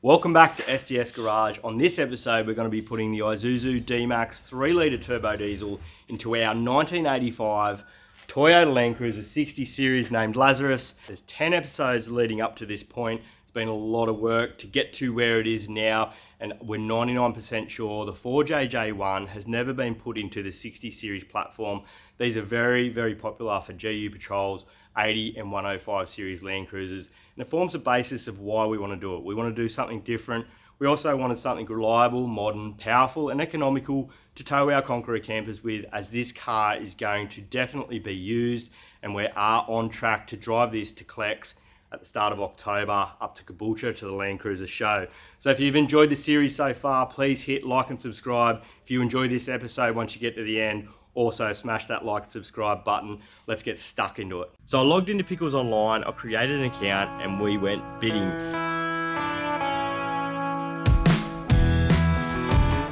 Welcome back to SDS Garage. On this episode, we're going to be putting the Isuzu D-Max 3-litre turbo diesel into our 1985 Toyota Landcruiser 60 series named Lazarus. There's 10 episodes leading up to this point. It's been a lot of work to get to where it is now, and we're 99% sure the 4JJ1 has never been put into the 60 series platform. These are very, very popular for GU Patrols, 80 and 105 series Land Cruisers, and it forms the basis of why we want to do it. We want to do something different. We also wanted something reliable, modern, powerful and economical to tow our Conqueror campers with, as this car is going to definitely be used, and we are on track to drive this to Clex at the start of October up to Caboolture to the Land Cruiser show. So if you've enjoyed the series so far, please hit like and subscribe. If you enjoy this episode once you get to the end, also smash that like and subscribe button. Let's get stuck into it. So I logged into Pickles Online, I created an account and we went bidding.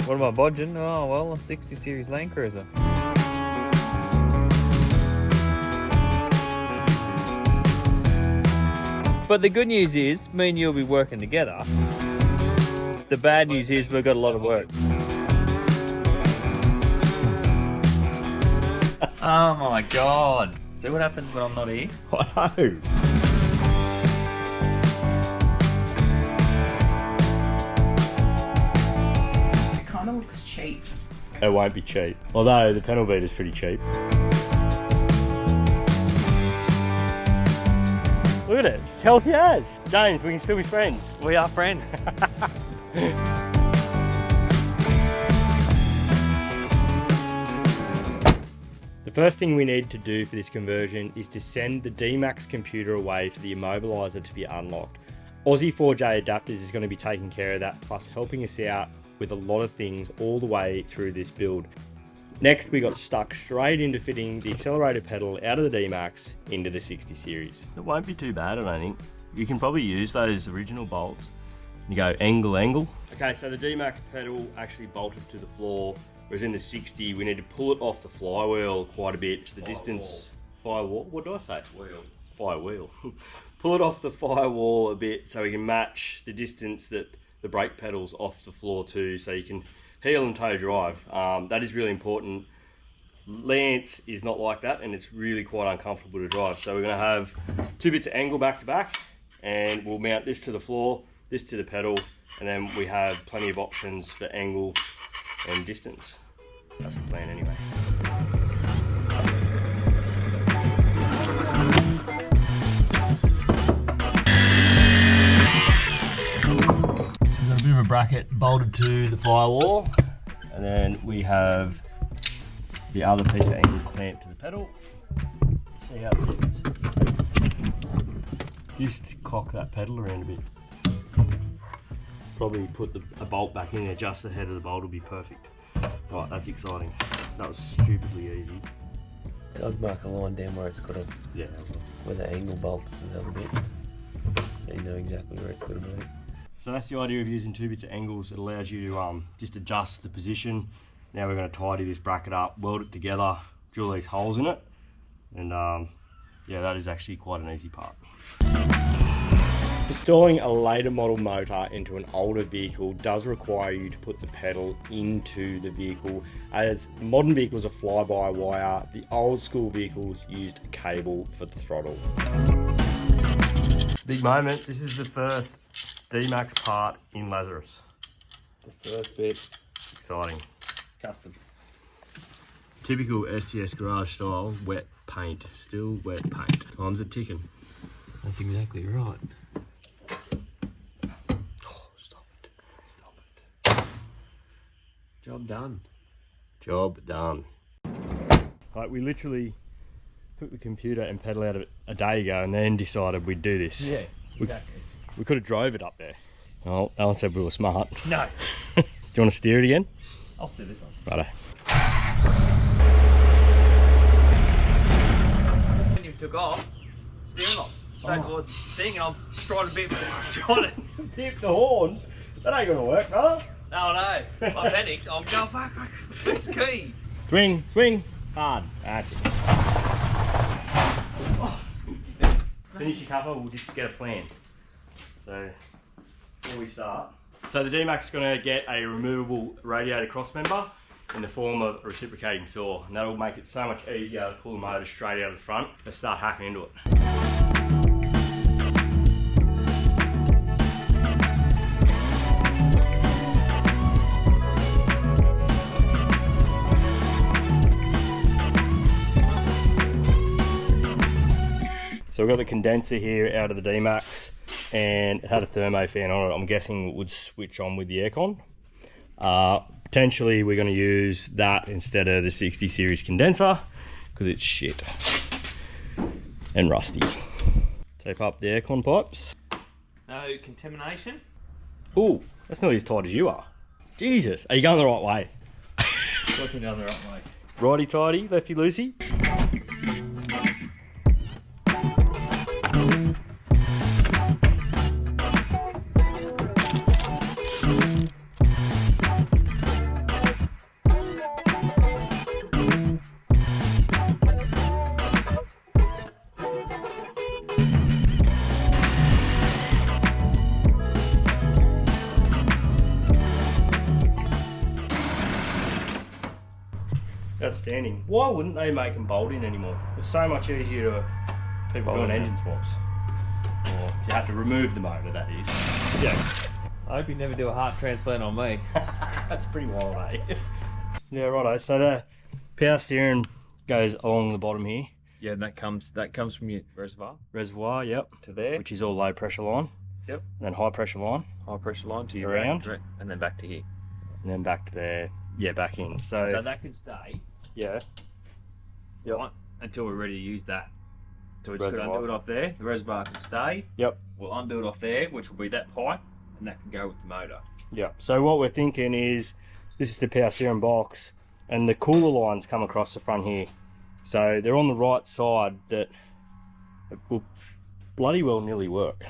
What am I bodging? Oh well, a 60 series Land Cruiser. But the good news is, me and you'll be working together. The bad news is we've got a lot of work. Oh my god. See what happens when I'm not here? I know. It kind of looks cheap. It won't be cheap. Although the pedal beat is pretty cheap. Look at it, it's healthy as. James, we can still be friends. We are friends. The first thing we need to do for this conversion is to send the D-Max computer away for the immobiliser to be unlocked. Aussie 4J Adapters is going to be taking care of that, plus helping us out with a lot of things all the way through this build. Next, we got stuck straight into fitting the accelerator pedal out of the D-Max into the 60 series. It won't be too bad, I don't think. You can probably use those original bolts. You go angle. Okay, so the D-Max pedal actually bolted to the floor, whereas in the 60 we need to pull it off the flywheel quite a bit to the distance. Firewall? What did I say? Wheel. Firewheel. Pull it off the firewall a bit so we can match the distance that the brake pedal's off the floor to, so you can heel and toe drive. That is really important. Lance is not like that, and it's really quite uncomfortable to drive. So we're going to have two bits of angle back to back, and we'll mount this to the floor, this to the pedal, and then we have plenty of options for angle and distance. That's the plan anyway. We've got a bit of a bracket bolted to the firewall, and then we have the other piece of angle clamped to the pedal. See how it sits. Just cock that pedal around a bit. Probably put a bolt back in there, just the head of the bolt will be perfect. Right, that's exciting. That was stupidly easy. I'd mark a line down where it's got to, Yeah. where the angle bolts a little bit. So you know exactly where it's got to be. So that's the idea of using two bits of angles. It allows you to just adjust the position. Now we're going to tidy this bracket up, weld it together, drill these holes in it, and yeah, that is actually quite an easy part. Installing a later model motor into an older vehicle does require you to put the pedal into the vehicle, as modern vehicles are fly-by-wire. The old school vehicles used a cable for the throttle. Big moment, this is the first D-Max part in Lazarus. The first bit. Exciting. Custom. Typical SDS Garage style, wet paint. Still wet paint. Time's a ticking. That's exactly right. Oh, stop it. Stop it. Job done. Job done. Like, we literally took the computer and pedal out of it a day ago and then decided we'd do this. Yeah, exactly. We could have drove it up there. Oh, Alan said we were smart. No. Do you want to steer it again? I'll do this one. Righto. When you took off, steering lock. Straight towards the thing, and I'm trying to trying to Tip the horn? That ain't gonna work, huh? No, I panicked. I'm going, fuck, it's key. Swing, swing, hard. That's it. Finish your cover, we'll just get a plan. So, before we start. So the D-Max is going to get a removable radiator crossmember in the form of a reciprocating saw, and that will make it so much easier to pull the motor straight out of the front. Let's start hacking into it. So we've got the condenser here out of the D-Max, and it had a thermo fan on it. I'm guessing it would switch on with the aircon. Potentially we're going to use that instead of the 60 series condenser because it's shit and rusty. Tape up the aircon pipes. No contamination. Ooh, that's not as tight as you are. Jesus, are you going the right way? Working down the right way. Righty tighty, lefty loosey. Outstanding. Why wouldn't they make them bolt in anymore? It's so much easier to people doing engine swaps. Or you have to remove the motor, that is. Yeah. I hope you never do a heart transplant on me. That's pretty wild, eh? Yeah, righto. So the power steering goes along the bottom here. Yeah, and that comes from your reservoir Reservoir, yep. to there. Which is all low pressure line. Yep. And then high pressure line. High pressure line to your Around. right, and then back to here. And then back to there. Yeah, back in. So that can stay. Yeah. Yep. Right, until we're ready to use that. So we're just going to Reservoir. undo it off there. The reservoir can stay. Yep. We'll undo it off there, which will be that pipe, and that can go with the motor. Yep. So what we're thinking is, this is the power steering box, and the cooler lines come across the front here. So they're on the right side that it will bloody well nearly work.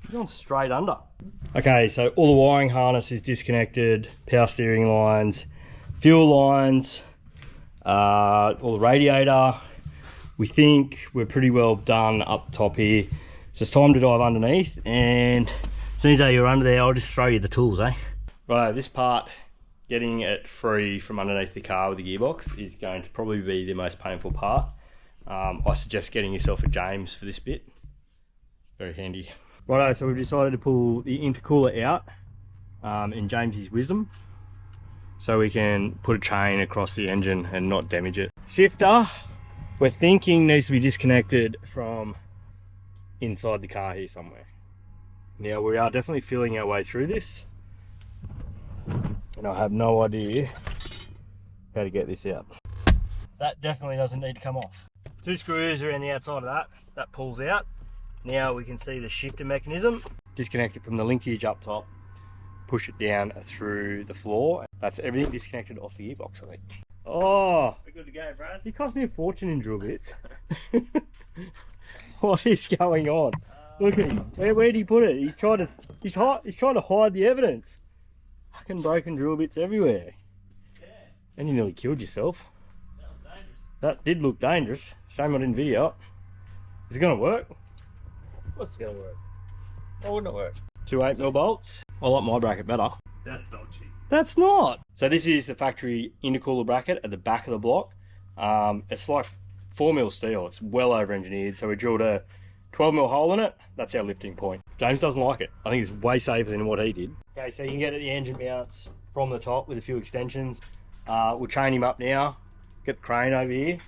It's gone straight under. Okay, so all the wiring harness is disconnected, power steering lines, fuel lines, all the radiator. We think we're pretty well done up top here. So it's time to dive underneath, and as soon as you're under there, I'll just throw you the tools, eh? Right, this part, getting it free from underneath the car with the gearbox, is going to probably be the most painful part. I suggest getting yourself a James for this bit. Very handy. Righto, so we've decided to pull the intercooler out in James's wisdom, so we can put a chain across the engine and not damage it. Shifter, we're thinking needs to be disconnected from inside the car here somewhere. Now we are definitely feeling our way through this, and I have no idea how to get this out. That definitely doesn't need to come off. 2 screws around the outside of that pulls out. Now we can see the shifter mechanism. Disconnect it from the linkage up top, push it down through the floor. That's everything disconnected off the gearbox, I think. Oh, We're good to go, Braz. it cost me a fortune in drill bits. What is going on? Look at him. Where'd he put it? He's trying to hide the evidence. Fucking broken drill bits everywhere. Yeah, And you nearly killed yourself. that was dangerous. That did look dangerous. Shame I didn't video it. Is it gonna work? What's going to work? Why wouldn't it work? 2 8mm bolts. I like my bracket better. That's dodgy. That's not. So this is the factory intercooler bracket at the back of the block. It's like 4mm steel. It's well over engineered. So we drilled a 12mm hole in it. That's our lifting point. James doesn't like it. I think it's way safer than what he did. Okay, so you can get at the engine mounts from the top with a few extensions. We'll chain him up now, get the crane over here,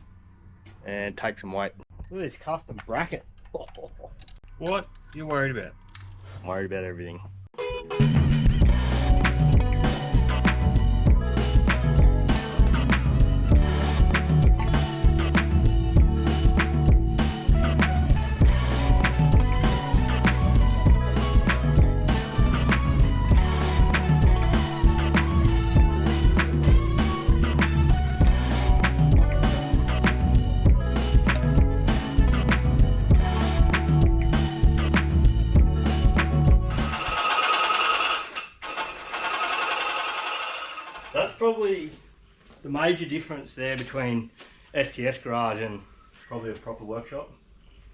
and take some weight. Look at this custom bracket. What you worried about? I'm worried about everything. That's probably the major difference there between STS garage and probably a proper workshop.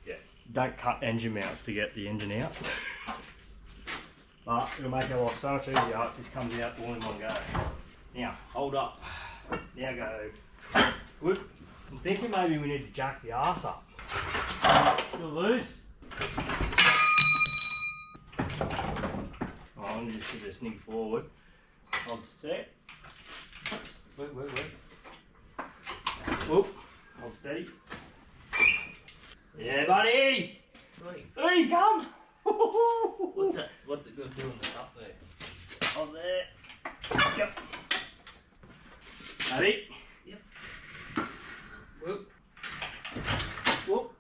Yeah. Don't cut engine mounts to get the engine out. but it'll make our life so much easier if this comes out all in one go. Now, hold up. Now go. Good. I'm thinking maybe we need to jack the arse up. Still loose. I'm going to just give it a sneak forward. Hold set. Wait. Whoop. Hold steady. Yeah, buddy! There you come! What's that? What's it going to do on the top there? On there. Yep. Ready? Yep. Whoop. Whoop.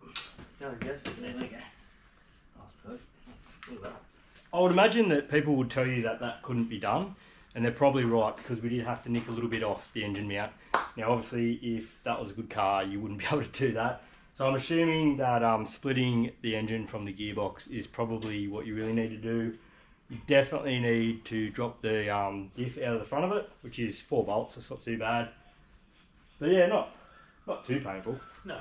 There we go. There we go. Oh, perfect. Look at that. I would imagine that people would tell you that that couldn't be done, and they're probably right because we did have to nick a little bit off the engine mount. Now, obviously, if that was a good car, you wouldn't be able to do that. So I'm assuming that splitting the engine from the gearbox is probably what you really need to do. You definitely need to drop the diff out of the front of it, which is 4 bolts. That's not too bad. But yeah, not too painful. No.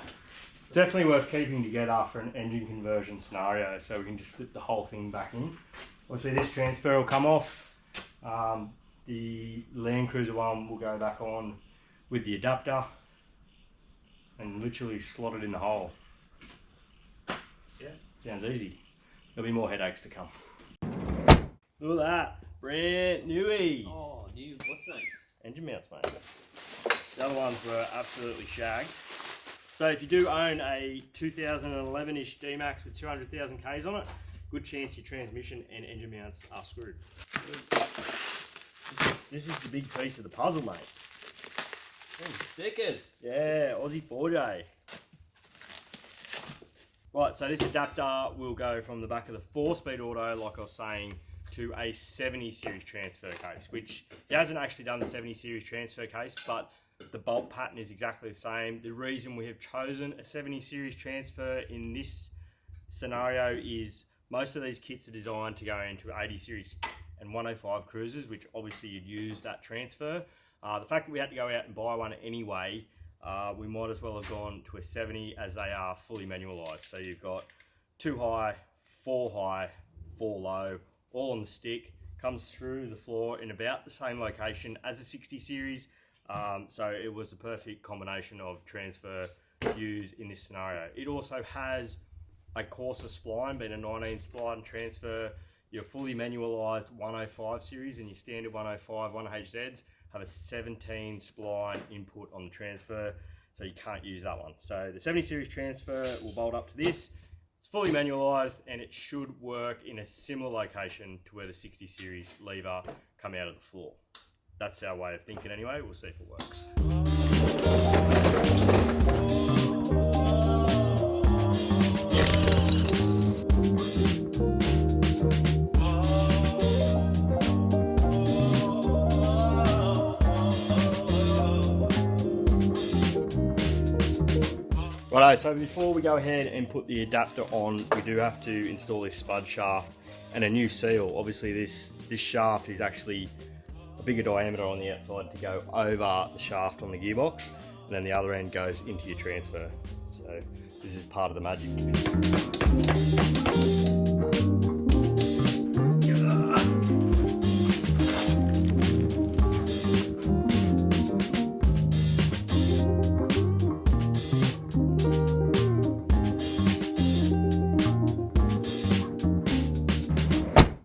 It's definitely worth keeping together for an engine conversion scenario, so we can just slip the whole thing back in. Obviously, this transfer will come off. The Landcruiser one will go back on with the adapter and literally slot it in the hole. Yeah. Sounds easy. There'll be more headaches to come. Look at that. Brand newies. Oh, new. What's names? Engine mounts, mate. The other ones were absolutely shagged. So if you do own a 2011-ish D-Max with 200,000 Ks on it, good chance your transmission and engine mounts are screwed. This is the big piece of the puzzle, mate. Stickers. Yeah, Aussie 4J. Right, so this adapter will go from the back of the 4-speed auto, like I was saying, to a 70 series transfer case, which he hasn't actually done the 70 series transfer case, but the bolt pattern is exactly the same. The reason we have chosen a 70 series transfer in this scenario is most of these kits are designed to go into 80 series and 105 cruisers, which obviously you'd use that transfer. The fact that we had to go out and buy one anyway, we might as well have gone to a 70 as they are fully manualised. So you've got 2 high, 4 low, all on the stick, comes through the floor in about the same location as a 60 series. So it was the perfect combination of transfer views in this scenario. It also has a coarser spline, being a 19 spline transfer. Your fully manualised 105 series and your standard 105 1HZs have a 17 spline input on the transfer, so you can't use that one. So the 70 series transfer will bolt up to this. It's fully manualised and it should work in a similar location to where the 60 series lever come out of the floor. That's our way of thinking anyway. We'll see if it works. Righto, so before we go ahead and put the adapter on, we do have to install this spud shaft and a new seal. Obviously this shaft is actually a bigger diameter on the outside to go over the shaft on the gearbox, and then the other end goes into your transfer. So this is part of the magic.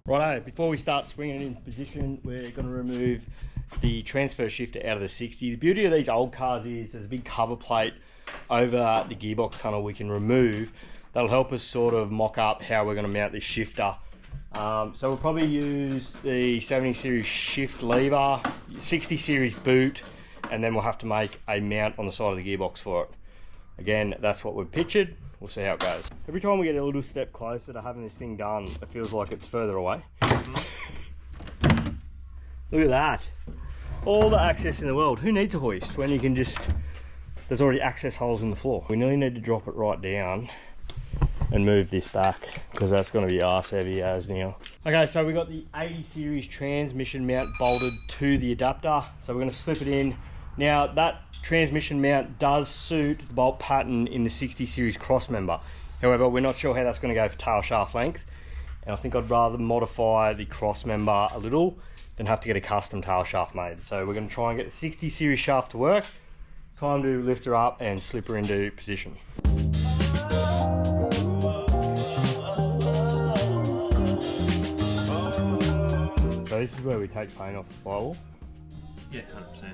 Righto, before we start swinging it into position, we're going to remove the transfer shifter out of the 60. The beauty of these old cars is there's a big cover plate over the gearbox tunnel we can remove. That'll help us sort of mock up how we're going to mount this shifter. So we'll probably use the 70 series shift lever, 60 series boot, and then we'll have to make a mount on the side of the gearbox for it. Again, that's what we've pictured. We'll see how it goes. Every time we get a little step closer to having this thing done, it feels like it's further away. Look at that. All the access in the world. Who needs a hoist when you can just... There's already access holes in the floor. We really need to drop it right down and move this back because that's going to be arse heavy as now. Okay, so we got the 80 series transmission mount bolted to the adapter. So we're going to slip it in. Now that transmission mount does suit the bolt pattern in the 60 series cross member. However, we're not sure how that's going to go for tail shaft length. and I think I'd rather modify the cross member a little than have to get a custom tail shaft made. So we're going to try and get the 60 series shaft to work. Time to lift her up and slip her into position. So this is where we take paint off the firewall. Yeah, 100%.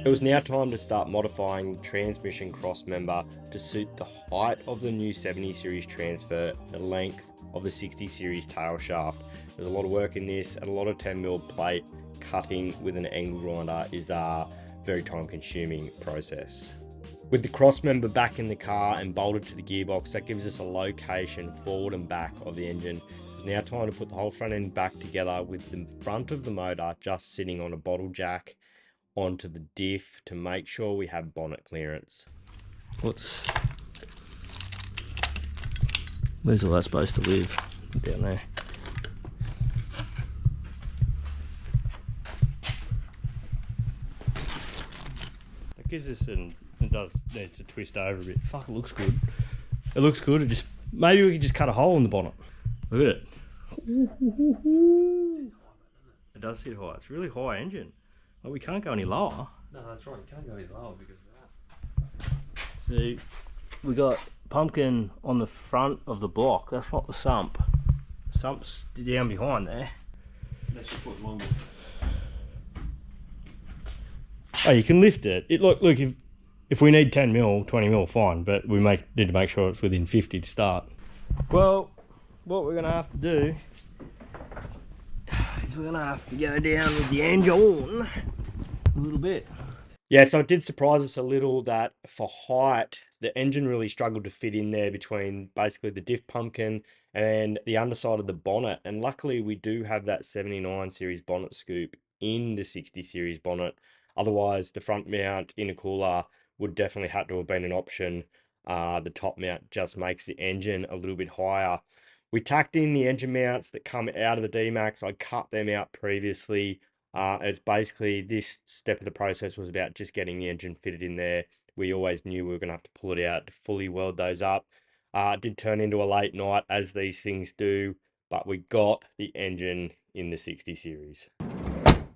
It was now time to start modifying the transmission cross member to suit the height of the new 70 series transfer, the length of the 60 series tail shaft. There's a lot of work in this, and a lot of 10mm plate cutting with an angle grinder is a very time consuming process. With the cross member back in the car and bolted to the gearbox, that gives us a location forward and back of the engine. It's now time to put the whole front end back together with the front of the motor just sitting on a bottle jack onto the diff to make sure we have bonnet clearance. Where's all that supposed to live? Down there. That gives us needs to twist over a bit. Fuck, it looks good. It looks good. Maybe we could just cut a hole in the bonnet. Look at it. It does sit high. It's a really high engine. Well, we can't go any lower. No, that's right. You can't go any lower because of that. See, we got pumpkin on the front of the block. That's not the sump. The sump's down behind there. Let's just put longer. Oh, you can lift it. Look, if we need 10mm, 20mm, fine, but we need to make sure it's within 50 to start. Well, what we're gonna have to do is we're gonna have to go down with the engine a little bit. Yeah, so it did surprise us a little that for height, the engine really struggled to fit in there between basically the diff pumpkin and the underside of the bonnet. And luckily we do have that 79 series bonnet scoop in the 60 series bonnet. Otherwise, the front mount intercooler would definitely have to have been an option. The top mount just makes the engine a little bit higher. We tacked in the engine mounts that come out of the D-Max. I cut them out previously. It's basically this step of the process was about just getting the engine fitted in there. We always knew we were going to have to pull it out to fully weld those up. It did turn into a late night, as these things do, but we got the engine in the 60 series.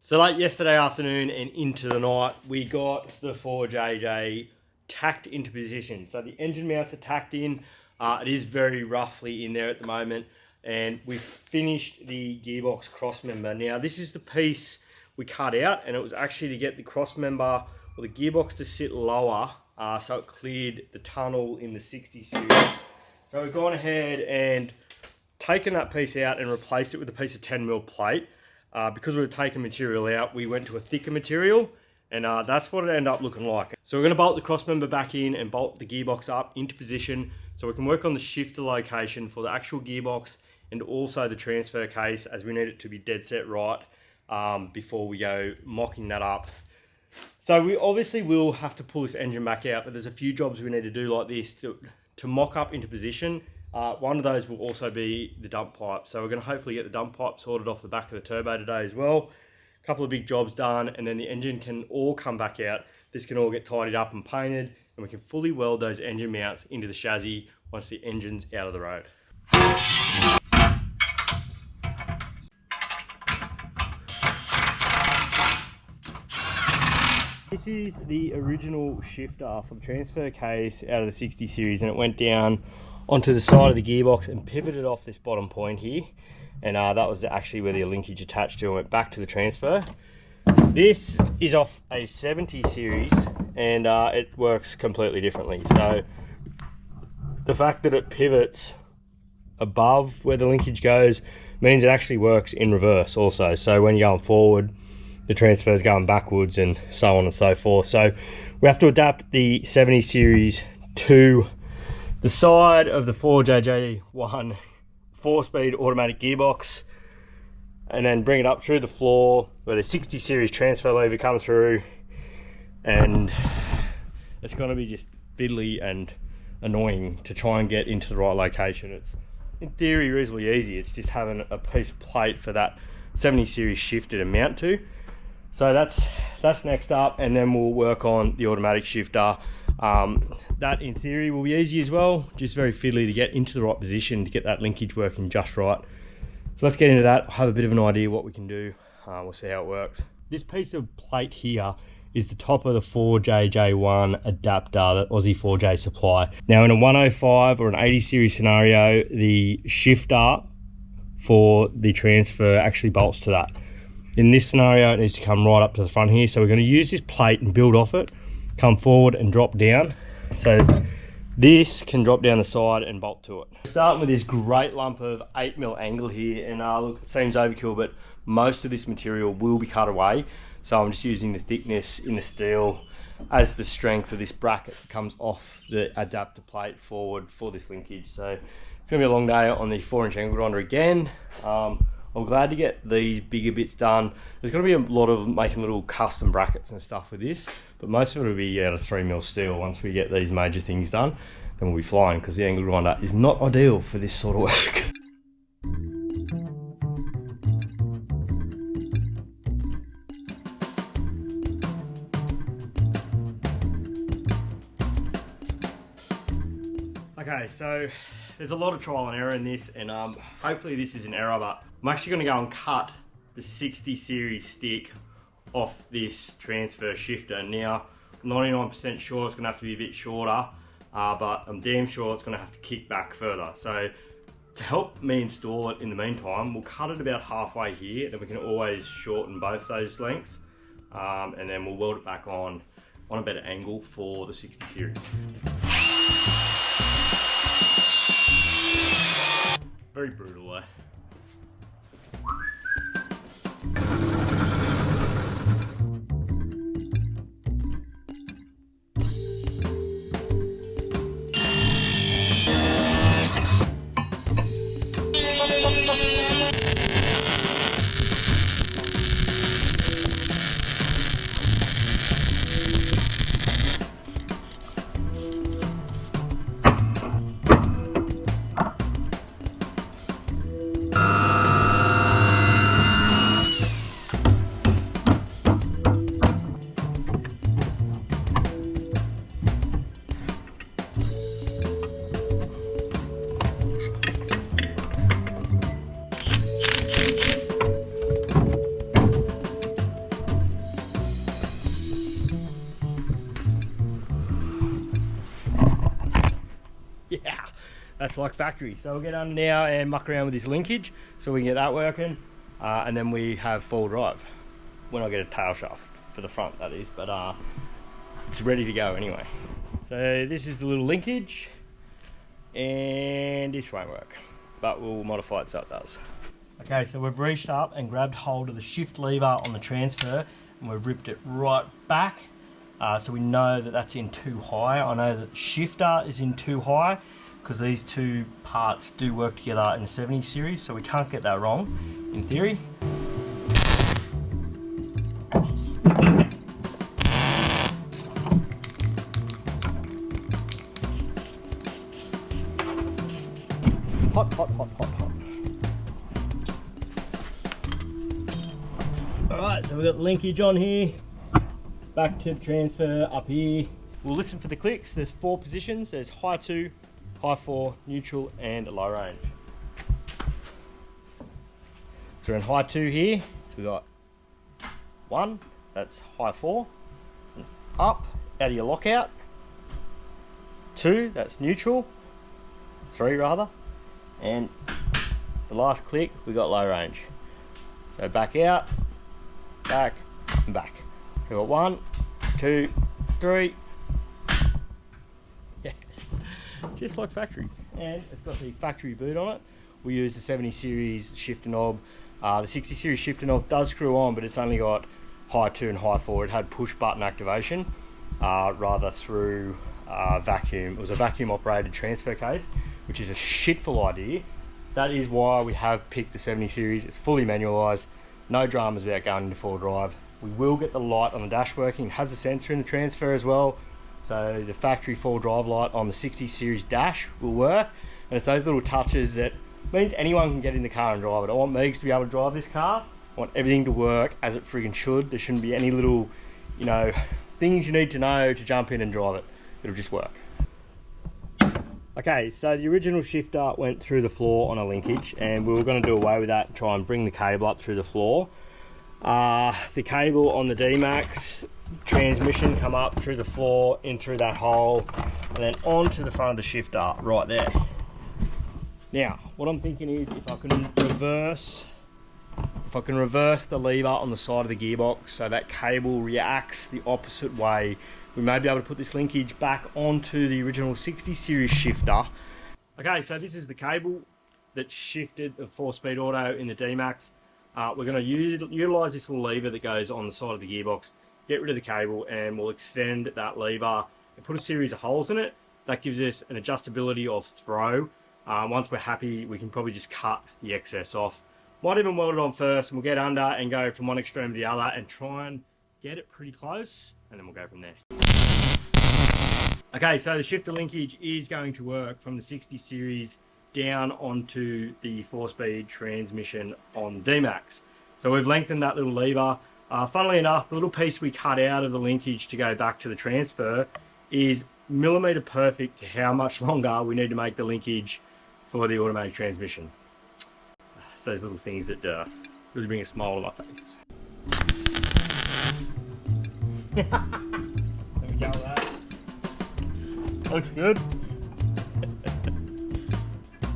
So late yesterday afternoon and into the night, we got the 4JJ tacked into position. So the engine mounts are tacked in. It is very roughly in there at the moment, and we've finished the gearbox cross member. Now this is the piece we cut out, and it was actually to get the cross member or the gearbox to sit lower, so it cleared the tunnel in the 60 series. So we've gone ahead and taken that piece out and replaced it with a piece of 10mm plate. Because we were taking material out, we went to a thicker material, and that's what it ended up looking like. So we're going to bolt the cross member back in and bolt the gearbox up into position so we can work on the shifter location for the actual gearbox and also the transfer case, as we need it to be dead set right before we go mocking that up. So we obviously will have to pull this engine back out, but there's a few jobs we need to do like this to mock up into position. One of those will also be the dump pipe. So we're going to hopefully get the dump pipe sorted off the back of the turbo today as well. A couple of big jobs done, and then the engine can all come back out. This can all get tidied up and painted, and we can fully weld those engine mounts into the chassis once the engine's out of the road. This is the original shifter for the transfer case out of the 60 series, and it went down onto the side of the gearbox and pivoted off this bottom point here, and that was actually where the linkage attached to and went back to the transfer. This is off a 70 series, and it works completely differently. So the fact that it pivots above where the linkage goes means it actually works in reverse also. So when you're going forward, the transfer is going backwards, and so on and so forth. So we have to adapt the 70 series to the side of the 4JJ1 4-speed automatic gearbox, and then bring it up through the floor where the 60 series transfer lever comes through, and it's going to be just fiddly and annoying to try and get into the right location. in theory reasonably easy. It's just having a piece of plate for that 70 series shifter to mount to. So that's next up, and then we'll work on the automatic shifter. That in theory will be easy as well, just very fiddly to get into the right position to get that linkage working just right. So let's get into that, have a bit of an idea what we can do. We'll see how it works. This piece of plate here is the top of the 4JJ1 adapter that Aussie 4J supply. Now in a 105 or an 80 series scenario, the shifter for the transfer actually bolts to that. In this scenario, it needs to come right up to the front here. So we're going to use this plate and build off it, come forward and drop down. So this can drop down the side and bolt to it. Starting with this great lump of 8mm angle here, and look, it seems overkill, but most of this material will be cut away. So I'm just using the thickness in the steel as the strength of this bracket that comes off the adapter plate forward for this linkage. So it's going to be a long day on the 4-inch angle grinder again. I'm glad to get these bigger bits done. There's going to be a lot of making little custom brackets and stuff with this, but most of it will be out of 3mm steel. Once we get these major things done, then we'll be flying, because the angle grinder is not ideal for this sort of work. Okay, so there's a lot of trial and error in this, and hopefully this is an error, but I'm actually going to go and cut the 60 series stick off this transfer shifter. Now, I'm 99% sure it's going to have to be a bit shorter, but I'm damn sure it's going to have to kick back further. So to help me install it in the meantime, we'll cut it about halfway here, then we can always shorten both those lengths, and then we'll weld it back on a better angle for the 60 series. Very brutal, eh? Yeah, that's like factory. So we'll get under now and muck around with this linkage so we can get that working, and then we have full drive when I get a tail shaft for the front, that is, but it's ready to go anyway. So this is the little linkage, and this won't work, but we'll modify it so it does. Okay, so we've reached up and grabbed hold of the shift lever on the transfer, and we've ripped it right back. So we know that that's in too high. I know that the shifter is in too high, because these two parts do work together in the 70 series, so we can't get that wrong, in theory. Hot, hot, hot, hot, hot. Alright, so we've got linkage on here. Back to transfer up here. We'll listen for the clicks. There's 4 positions. There's high 2, high 4, neutral, and low range. So we're in high 2 here. So we got 1, that's high 4. Up, out of your lockout. 2, that's neutral. 3 rather. And the last click, we got low range. So back out, back, and back. So we've got 1, 2, 3. Yes, just like factory. And it's got the factory boot on it. We use the 70 series shifter knob. The 60 series shifter knob does screw on, but it's only got high 2 and high 4. It had push button activation rather through vacuum. It was a vacuum operated transfer case, which is a shitful idea. That is why we have picked the 70 series. It's fully manualised, no dramas about going into 4 drive. We will get the light on the dash working. It has a sensor in the transfer as well. So the factory 4 drive light on the 60 series dash will work. And it's those little touches that means anyone can get in the car and drive it. I want Megs to be able to drive this car. I want everything to work as it friggin' should. There shouldn't be any little, you know, things you need to know to jump in and drive it. It'll just work. Okay, so the original shifter went through the floor on a linkage, and we were going to do away with that and try and bring the cable up through the floor. The cable on the D-Max transmission come up through the floor, in through that hole, and then onto the front of the shifter right there. Now, what I'm thinking is if I can reverse the lever on the side of the gearbox so that cable reacts the opposite way, we may be able to put this linkage back onto the original 60 series shifter. Okay, so this is the cable that shifted the 4-speed auto in the D-Max. We're going to utilise this little lever that goes on the side of the gearbox, get rid of the cable, and we'll extend that lever and put a series of holes in it. That gives us an adjustability of throw. Once we're happy, we can probably just cut the excess off. Might even weld it on first, and we'll get under and go from one extreme to the other and try and get it pretty close, and then we'll go from there. Okay, so the shifter linkage is going to work from the 60 series down onto the 4-speed transmission on the D-Max. So we've lengthened that little lever. Funnily enough, the little piece we cut out of the linkage to go back to the transfer is millimetre perfect to how much longer we need to make the linkage for the automatic transmission. It's those little things that really bring a smile to my face. There we go with that. Looks good.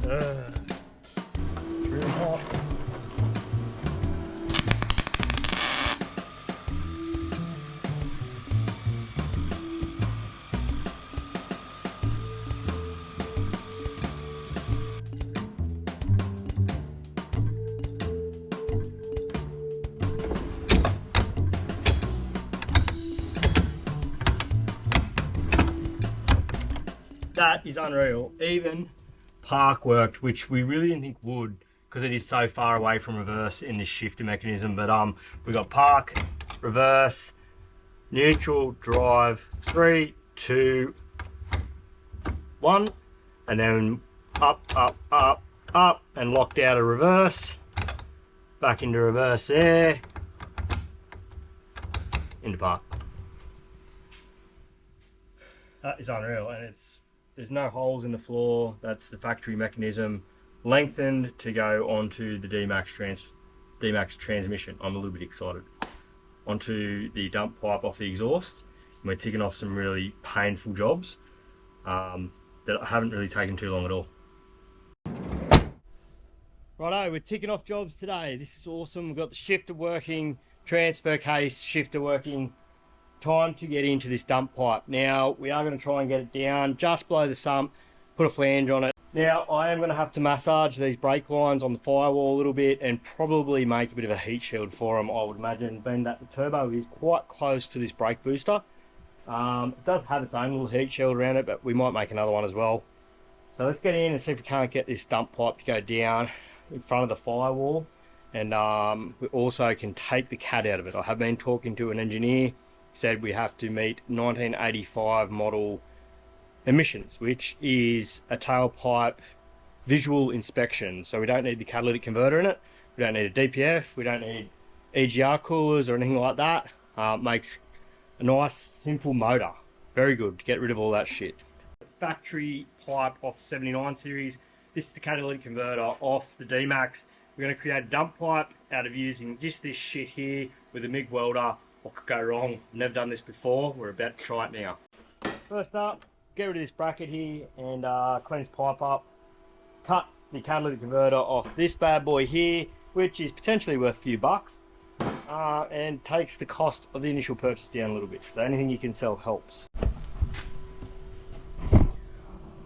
It's really hot. That is unreal. Even park worked, which we really didn't think would because it is so far away from reverse in this shifter mechanism. But we got park, reverse, neutral, drive, 3, 2, 1, and then up, up, up, up, and locked out of reverse, back into reverse there, into park. That is unreal, and there's no holes in the floor. That's the factory mechanism, lengthened to go onto the D-Max transmission. I'm a little bit excited. Onto the dump pipe off the exhaust. And we're ticking off some really painful jobs that haven't really taken too long at all. Righto, we're ticking off jobs today. This is awesome. We've got the shifter working, transfer case, shifter working. Time to get into this dump pipe. Now we are going to try and get it down just below the sump, put a flange on it. Now I am going to have to massage these brake lines on the firewall a little bit and probably make a bit of a heat shield for them, I would imagine, being that the turbo is quite close to this brake booster. It does have its own little heat shield around it, but we might make another one as well. So let's get in and see if we can't get this dump pipe to go down in front of the firewall, and we also can take the cat out of it. I have been talking to an engineer. Said we have to meet 1985 model emissions, which is a tailpipe visual inspection. So we don't need the catalytic converter in it, we don't need a DPF, we don't need EGR coolers or anything like that. Makes a nice simple motor, very good to get rid of all that shit. Factory pipe off the 79 series. This is the catalytic converter off the D-Max. We're going to create a dump pipe out of using just this shit here with a MIG welder. What could go wrong? Never done this before. We're about to try it now. First up, get rid of this bracket here and clean this pipe up. Cut the catalytic converter off this bad boy here, which is potentially worth a few bucks, and takes the cost of the initial purchase down a little bit. So anything you can sell helps.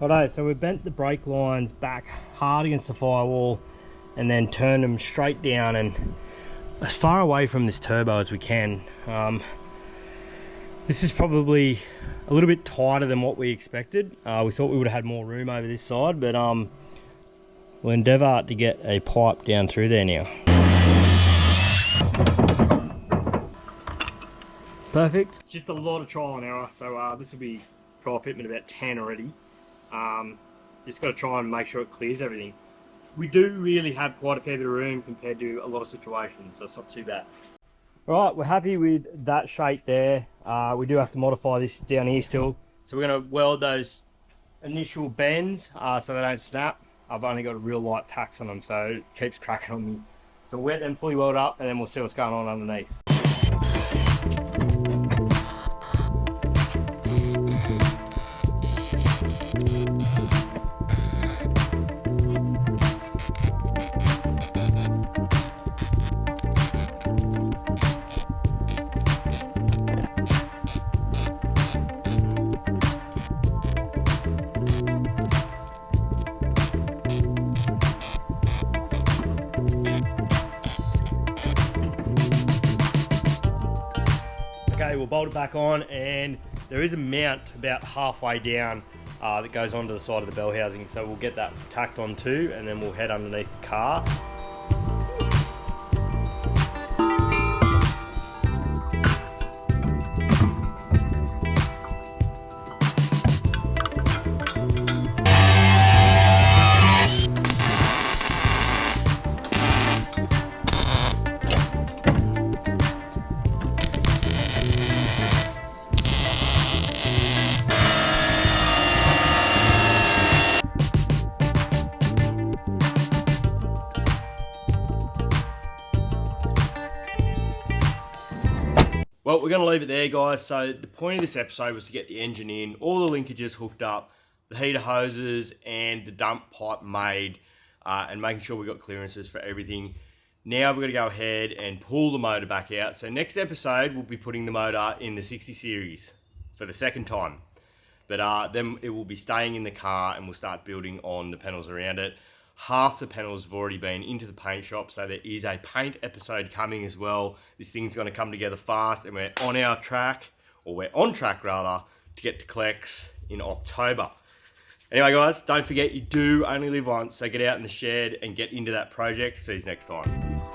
Alright, so we've bent the brake lines back hard against the firewall and then turned them straight down and as far away from this turbo as we can. This is probably a little bit tighter than what we expected. We thought we would have had more room over this side, but we'll endeavour to get a pipe down through there now. Perfect. Just a lot of trial and error, so this will be trial fitment about 10 already. Just got to try and make sure it clears everything. we do really have quite a fair bit of room compared to a lot of situations, so it's not too bad. All right, we're happy with that shape there. We do have to modify this down here still. So we're going to weld those initial bends so they don't snap. I've only got a real light tax on them, so it keeps cracking on me. So we'll get them fully welded up and then we'll see what's going on underneath. Okay, we'll bolt it back on, and there is a mount about halfway down that goes onto the side of the bell housing, so we'll get that tacked on too, and then we'll head underneath the car. Well, we're going to leave it there, guys. So the point of this episode was to get the engine in, all the linkages hooked up, the heater hoses and the dump pipe made, and making sure we got clearances for everything. Now we're going to go ahead and pull the motor back out. So next episode, we'll be putting the motor in the 60 series for the second time. But then it will be staying in the car and we'll start building on the panels around it. Half the panels have already been into the paint shop, so there is a paint episode coming as well. This thing's going to come together fast, and we're on track rather, to get to Clex in October. Anyway, guys, don't forget you do only live once, so get out in the shed and get into that project. See you next time.